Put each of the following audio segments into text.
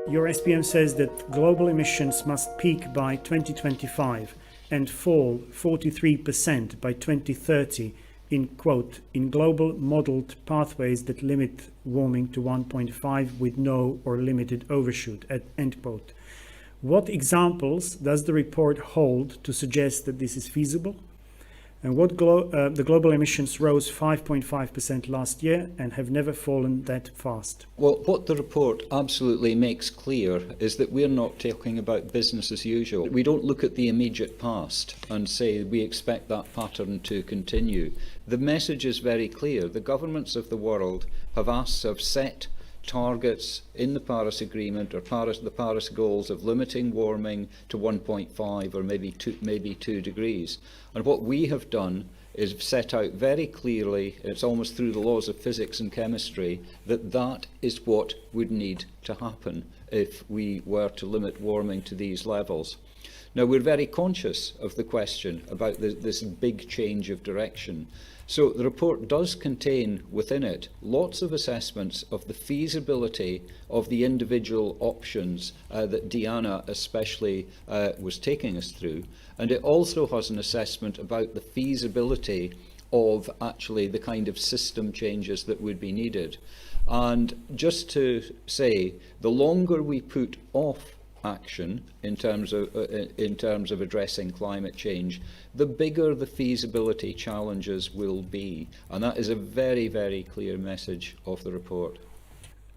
Your SPM says that global emissions must peak by 2025 and fall 43% by 2030 in, quote, in global modeled pathways that limit warming to 1.5 with no or limited overshoot, end quote. What examples does the report hold to suggest that this is feasible? And the global emissions rose 5.5% last year and have never fallen that fast. Well, what the report absolutely makes clear is that we're not talking about business as usual. We don't look at the immediate past and say we expect that pattern to continue. The message is very clear. The governments of the world have set targets in the Paris Agreement or the Paris goals of limiting warming to 1.5 or maybe 2 degrees. And what we have done is set out very clearly, it's almost through the laws of physics and chemistry, that that is what would need to happen if we were to limit warming to these levels. Now, we're very conscious of the question about this big change of direction. So the report does contain within it lots of assessments of the feasibility of the individual options that Diana especially was taking us through. And it also has an assessment about the feasibility of actually the kind of system changes that would be needed. And just to say, the longer we put off action in terms of addressing climate change, the bigger the feasibility challenges will be. And that is a very, very clear message of the report.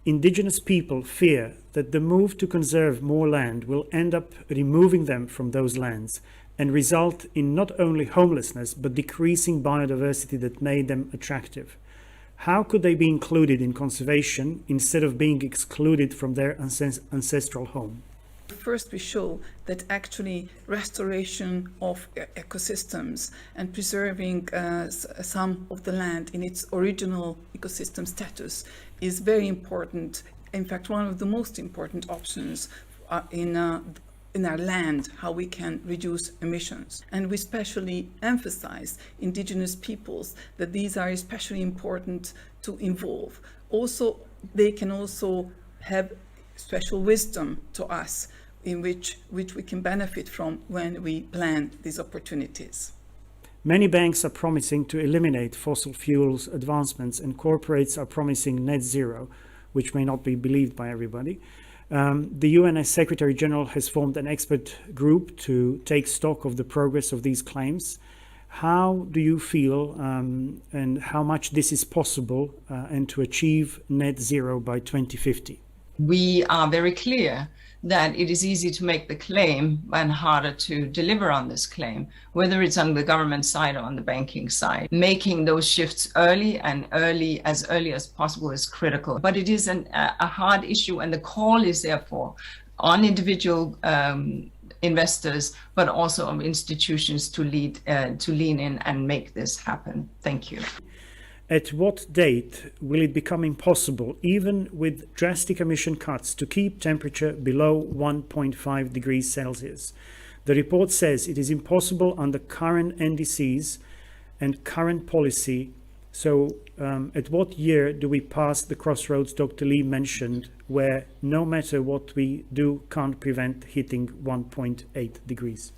Indigenous people fear that the move to conserve more land will end up removing them from those lands and result in not only homelessness but decreasing biodiversity that made them attractive. How could they be included in conservation instead of being excluded from their ancestral home? First, we show that actually restoration of ecosystems and preserving some of the land in its original ecosystem status is very important. In fact, one of the most important options in our land, how we can reduce emissions. And we especially emphasize indigenous peoples, that these are especially important to involve. Also, they can also have special wisdom to us in which we can benefit from when we plan these opportunities. Many banks are promising to eliminate fossil fuels advancements, and corporates are promising net zero, which may not be believed by everybody. The UN Secretary General has formed an expert group to take stock of the progress of these claims. How do you feel and how much this is possible and to achieve net zero by 2050? We are very clear that it is easy to make the claim and harder to deliver on this claim, whether it's on the government side or on the banking side. Making those shifts as early as possible is critical. But it is a hard issue, and the call is therefore on individual investors, but also on institutions to lean in and make this happen. Thank you. At what date will it become impossible, even with drastic emission cuts, to keep temperature below 1.5 degrees Celsius? The report says it is impossible under current NDCs and current policy. So at what year do we pass the crossroads Dr. Lee mentioned, where no matter what we do can't prevent hitting 1.8 degrees?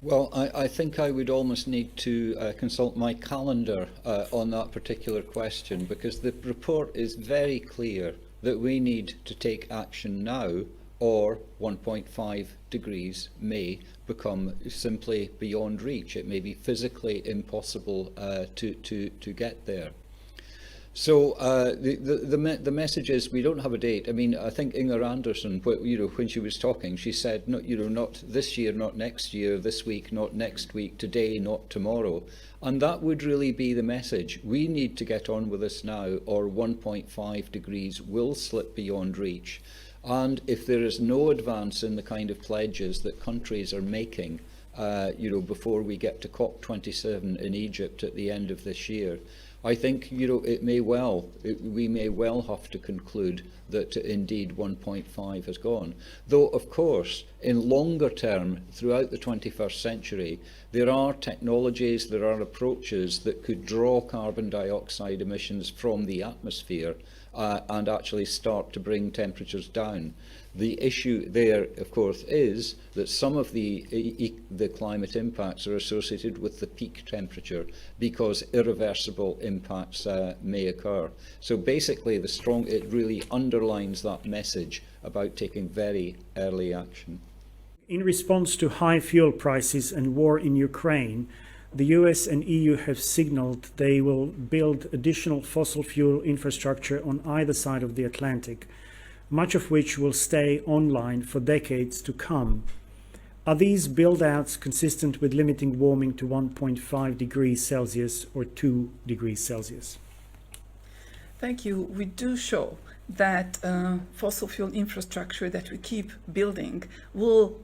Well, I think I would almost need to consult my calendar on that particular question, because the report is very clear that we need to take action now, or 1.5 degrees may become simply beyond reach. It may be physically impossible to get there. So the message is we don't have a date. I mean, I think Inger Anderson, when she was talking, she said, not this year, not next year, this week, not next week, today, not tomorrow. And that would really be the message. We need to get on with this now, or 1.5 degrees will slip beyond reach. And if there is no advance in the kind of pledges that countries are making, before we get to COP27 in Egypt at the end of this year, I think we may well have to conclude that indeed 1.5 has gone. Though, of course, in longer term, throughout the 21st century, there are technologies, there are approaches that could draw carbon dioxide emissions from the atmosphere and actually start to bring temperatures down. The issue there, of course, is that some of the climate impacts are associated with the peak temperature because irreversible impacts may occur. So basically, it really underlines that message about taking very early action. In response to high fuel prices and war in Ukraine, the US and EU have signaled they will build additional fossil fuel infrastructure on either side of the Atlantic, much of which will stay online for decades to come. Are these build-outs consistent with limiting warming to 1.5 degrees Celsius or 2 degrees Celsius? Thank you. We do show that fossil fuel infrastructure that we keep building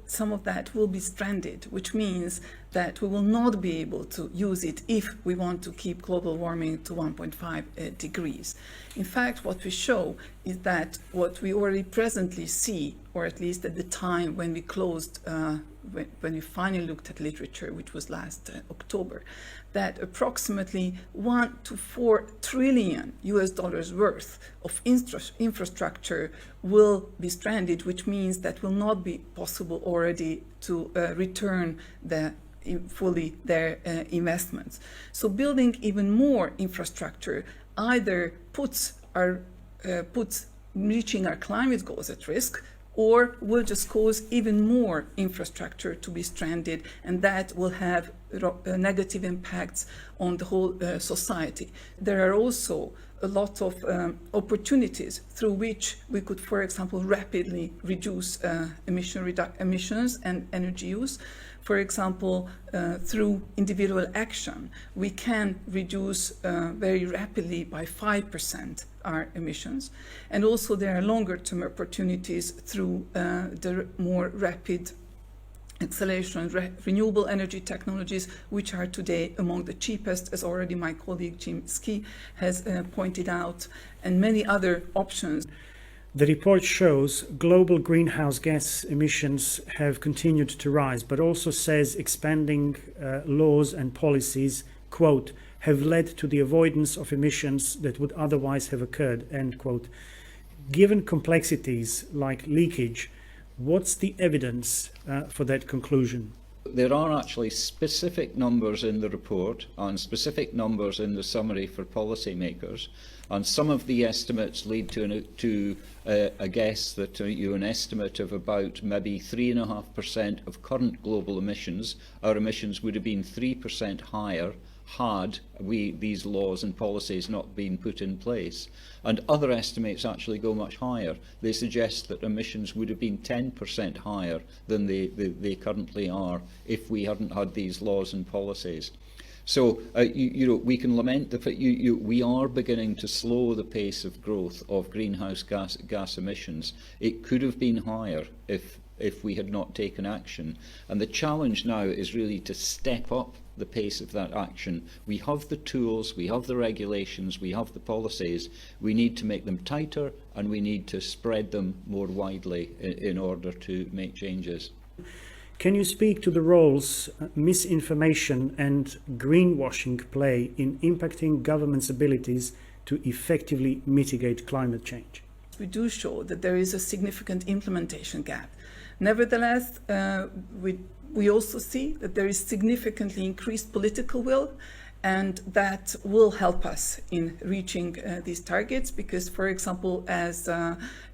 some of that will be stranded, which means that we will not be able to use it if we want to keep global warming to 1.5 degrees. In fact, what we show is that what we already presently see, or at least at the time when we closed, when we finally looked at literature, which was last October, that approximately 1 to 4 trillion US dollars worth of infrastructure will be stranded, which means that will not be possible already to return fully their investments. So building even more infrastructure either puts reaching our climate goals at risk, or will just cause even more infrastructure to be stranded, and that will have negative impacts on the whole society. There are also a lot of opportunities through which we could, for example, rapidly reduce emissions and energy use. For example, through individual action, we can reduce very rapidly by 5% our emissions. And also there are longer-term opportunities through the more rapid acceleration of renewable energy technologies, which are today among the cheapest, as already my colleague Jim Ski has pointed out, and many other options. The report shows global greenhouse gas emissions have continued to rise, but also says expanding laws and policies, quote, have led to the avoidance of emissions that would otherwise have occurred, end quote. Given complexities like leakage, what's the evidence for that conclusion? There are actually specific numbers in the report and specific numbers in the summary for policymakers, and some of the estimates lead to a guess that an estimate of about maybe 3.5% of current global emissions. Our emissions would have been 3% higher had these laws and policies not been put in place. And other estimates actually go much higher. They suggest that emissions would have been 10% higher than they currently are if we hadn't had these laws and policies. So, we can lament the fact we are beginning to slow the pace of growth of greenhouse gas emissions. It could have been higher if we had not taken action. And the challenge now is really to step up the pace of that action. We have the tools, we have the regulations, we have the policies. We need to make them tighter, and we need to spread them more widely in order to make changes. Can you speak to the roles misinformation and greenwashing play in impacting governments' abilities to effectively mitigate climate change? We do show that there is a significant implementation gap. Nevertheless, we also see that there is significantly increased political will, and that will help us in reaching these targets because, for example, as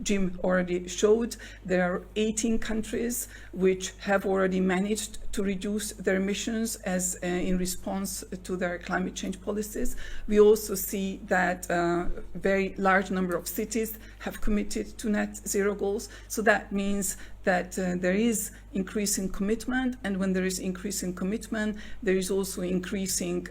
Jim already showed, there are 18 countries which have already managed to reduce their emissions as in response to their climate change policies. We also see that a very large number of cities have committed to net zero goals. So that means that there is increasing commitment, and when there is increasing commitment, there is also increasing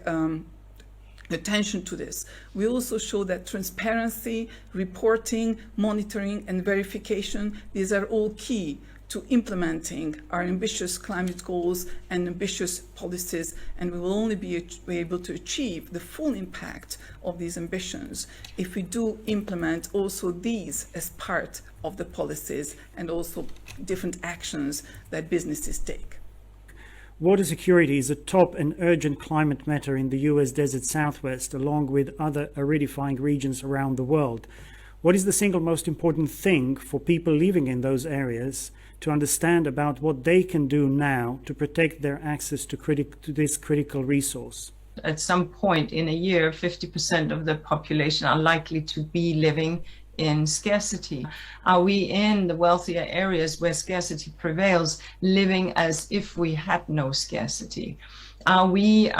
attention to this. We also show that transparency, reporting, monitoring, and verification, these are all key to implementing our ambitious climate goals and ambitious policies, and we will only be able to achieve the full impact of these ambitions if we do implement also these as part of the policies and also different actions that businesses take. Water security is a top and urgent climate matter in the US Desert Southwest, along with other aridifying regions around the world. What is the single most important thing for people living in those areas to understand about what they can do now to protect their access to this critical resource? At some point in a year, 50% of the population are likely to be living in scarcity. Are we in the wealthier areas where scarcity prevails, living as if we had no scarcity? Are we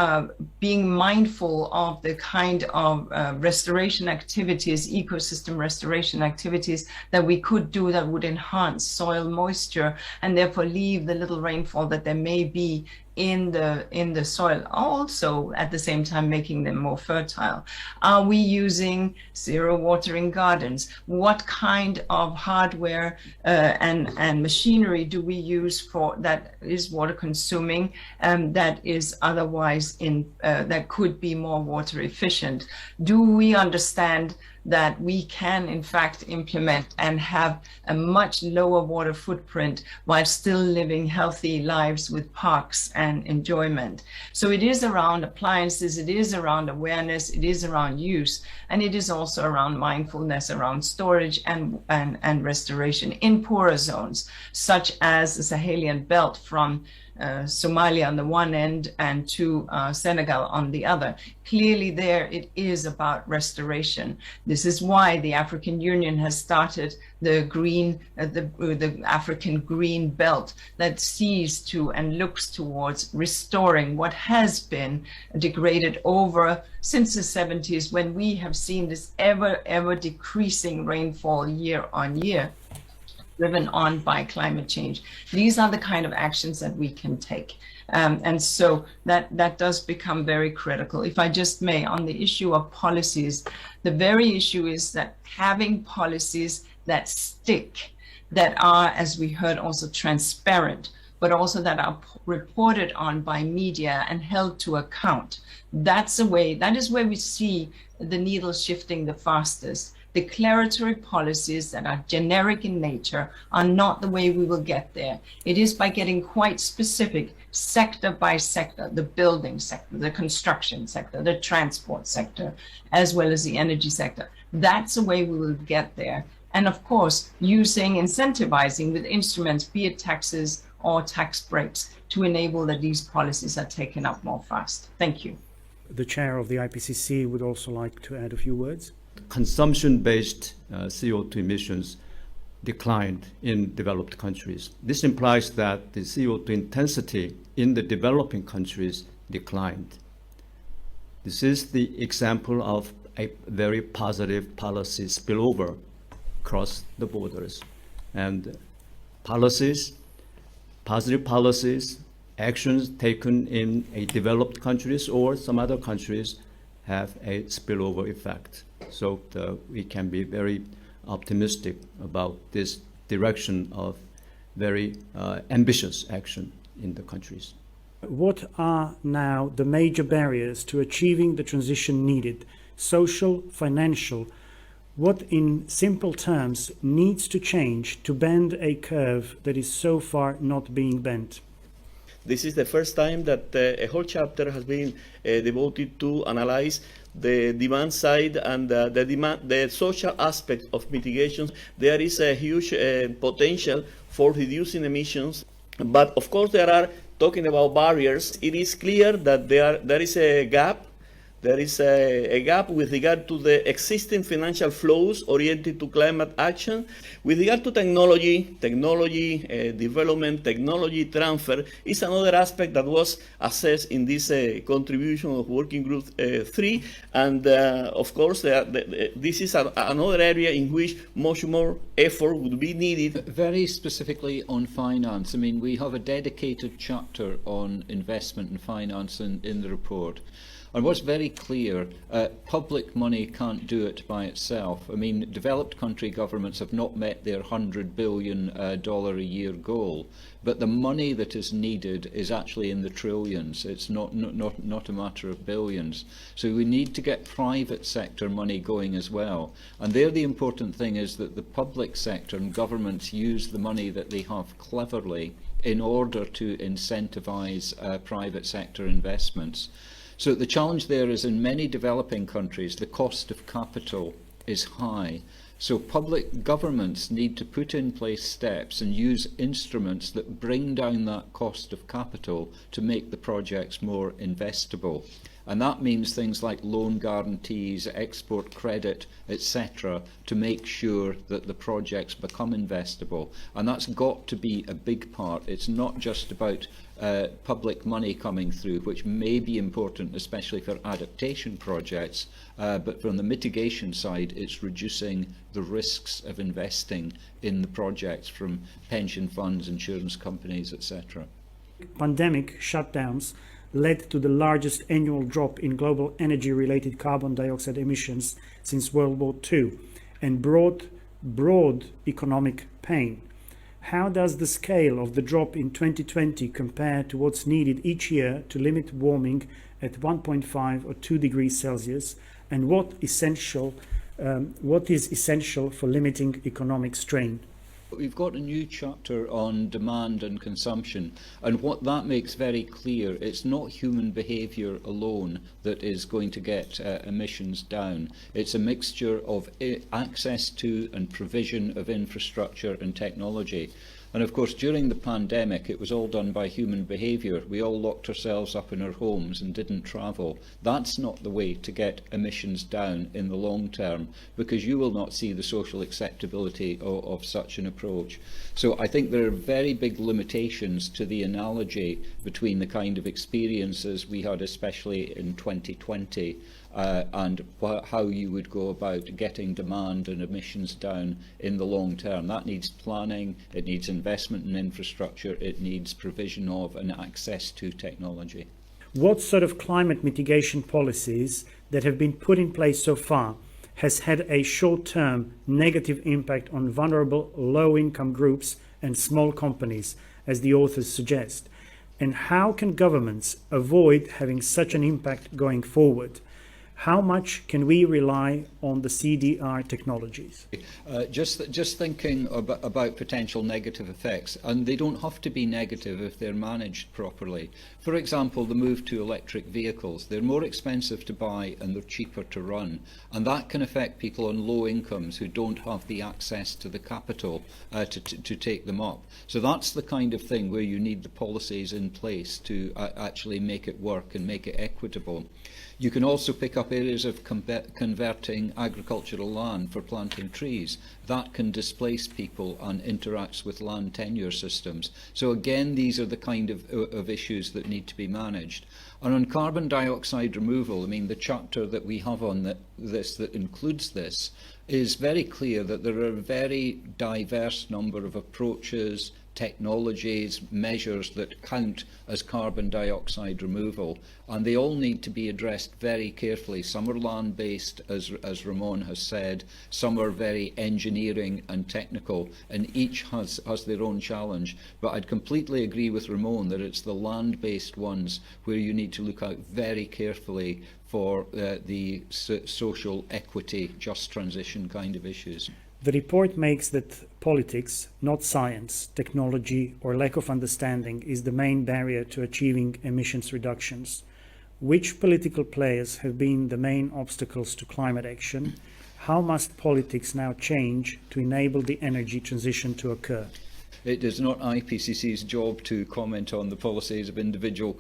being mindful of the kind of restoration activities, ecosystem restoration activities that we could do that would enhance soil moisture and therefore leave the little rainfall that there may be in the soil, also at the same time making them more fertile? Are we using zero watering gardens? What kind of hardware and machinery do we use for that is water consuming, that is otherwise that could be more water efficient? Do we understand that we can in fact implement and have a much lower water footprint while still living healthy lives with parks and enjoyment? So it is around appliances, it is around awareness, it is around use, and it is also around mindfulness, around storage and restoration in poorer zones, such as the Sahelian belt from Somalia on the one end and to Senegal on the other. Clearly there it is about restoration. This is why the African Union has started the African Green Belt that sees to and looks towards restoring what has been degraded over since the 70s, when we have seen this ever decreasing rainfall year on year, driven on by climate change. These are the kind of actions that we can take. And so that does become very critical. If I just may, on the issue of policies, the very issue is that having policies that stick, that are, as we heard, also transparent, but also that are reported on by media and held to account. That is where we see the needle shifting the fastest. Declaratory policies that are generic in nature are not the way we will get there. It is by getting quite specific, sector by sector, the building sector, the construction sector, the transport sector, as well as the energy sector. That's the way we will get there. And of course, incentivizing with instruments, be it taxes or tax breaks, to enable that these policies are taken up more fast. Thank you. The chair of the IPCC would also like to add a few words. Consumption-based CO2 emissions declined in developed countries. This implies that the CO2 intensity in the developing countries declined. This is the example of a very positive policy spillover across the borders. And positive policies, actions taken in a developed countries or some other countries have a spillover effect. So we can be very optimistic about this direction of very ambitious action in the countries. What are now the major barriers to achieving the transition needed? Social, financial? What, in simple terms, needs to change to bend a curve that is so far not being bent? This is the first time that a whole chapter has been devoted to analyze the demand side and the social aspect of mitigation. There is a huge potential for reducing emissions, but of course there are, talking about barriers, it is clear that there is a gap. There is a gap with regard to the existing financial flows oriented to climate action. With regard to technology development, technology transfer is another aspect that was assessed in this contribution of Working Group 3. And of course, this is another area in which much more effort would be needed. Very specifically on finance, I mean, we have a dedicated chapter on investment and finance in the report. And what's very clear, public money can't do it by itself. I mean, developed country governments have not met their $100 billion a year goal, but the money that is needed is actually in the trillions. It's not a matter of billions. So we need to get private sector money going as well. And there the important thing is that the public sector and governments use the money that they have cleverly in order to incentivize private sector investments. So the challenge there is in many developing countries, the cost of capital is high. So public governments need to put in place steps and use instruments that bring down that cost of capital to make the projects more investable. And that means things like loan guarantees, export credit, etc., to make sure that the projects become investable. And that's got to be a big part. It's not just about public money coming through, which may be important, especially for adaptation projects, but from the mitigation side, it's reducing the risks of investing in the projects from pension funds, insurance companies, etc. Pandemic shutdowns led to the largest annual drop in global energy-related carbon dioxide emissions since World War II and brought broad economic pain. How does the scale of the drop in 2020 compare to what's needed each year to limit warming at 1.5 or 2 degrees Celsius, and what is essential for limiting economic strain? We've got a new chapter on demand and consumption, and what that makes very clear, it's not human behaviour alone that is going to get emissions down. It's a mixture of access to and provision of infrastructure and technology. And of course, during the pandemic, it was all done by human behaviour. We all locked ourselves up in our homes and didn't travel. That's not the way to get emissions down in the long term, because you will not see the social acceptability of such an approach. So I think there are very big limitations to the analogy between the kind of experiences we had, especially in 2020, and how you would go about getting demand and emissions down in the long term. That needs planning, it needs investment in infrastructure, it needs provision of and access to technology. What sort of climate mitigation policies that have been put in place so far has had a short-term negative impact on vulnerable low-income groups and small companies, as the authors suggest? And how can governments avoid having such an impact going forward? How much can we rely on the CDR technologies? Just thinking about potential negative effects, and they don't have to be negative if they're managed properly. For example, the move to electric vehicles. They're more expensive to buy and they're cheaper to run, and that can affect people on low incomes who don't have the access to the capital to take them up. So that's the kind of thing where you need the policies in place to actually make it work and make it equitable. You can also pick up areas of converting agricultural land for planting trees. That can displace people and interacts with land tenure systems. So again, these are the kind of issues that need to be managed. And on carbon dioxide removal, I mean, the chapter that we have on this that includes this is very clear that there are a very diverse number of approaches, technologies, measures that count as carbon dioxide removal, and they all need to be addressed very carefully. Some are land-based, as Ramon has said, some are very engineering and technical, and each has their own challenge. But I'd completely agree with Ramon that it's the land-based ones where you need to look out very carefully for the social equity, just transition kind of issues. The report makes that politics, not science, technology, or lack of understanding is the main barrier to achieving emissions reductions. Which political players have been the main obstacles to climate action? How must politics now change to enable the energy transition to occur? It is not IPCC's job to comment on the policies of individual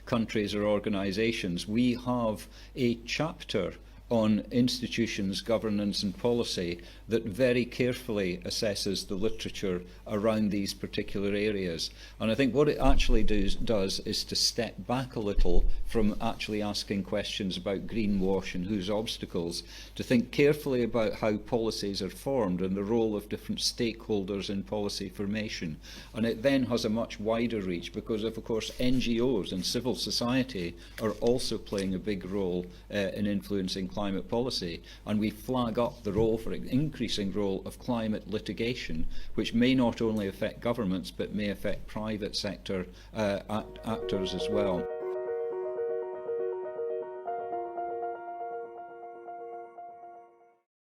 countries or organisations. We have a chapter on institutions, governance and policy that very carefully assesses the literature around these particular areas. And I think what it actually does is to step back a little from actually asking questions about greenwash and whose obstacles, to think carefully about how policies are formed and the role of different stakeholders in policy formation. And it then has a much wider reach because of course NGOs and civil society are also playing a big role in influencing climate policy, and we flag up the role for increasing role of climate litigation, which may not only affect governments but may affect private sector actors as well.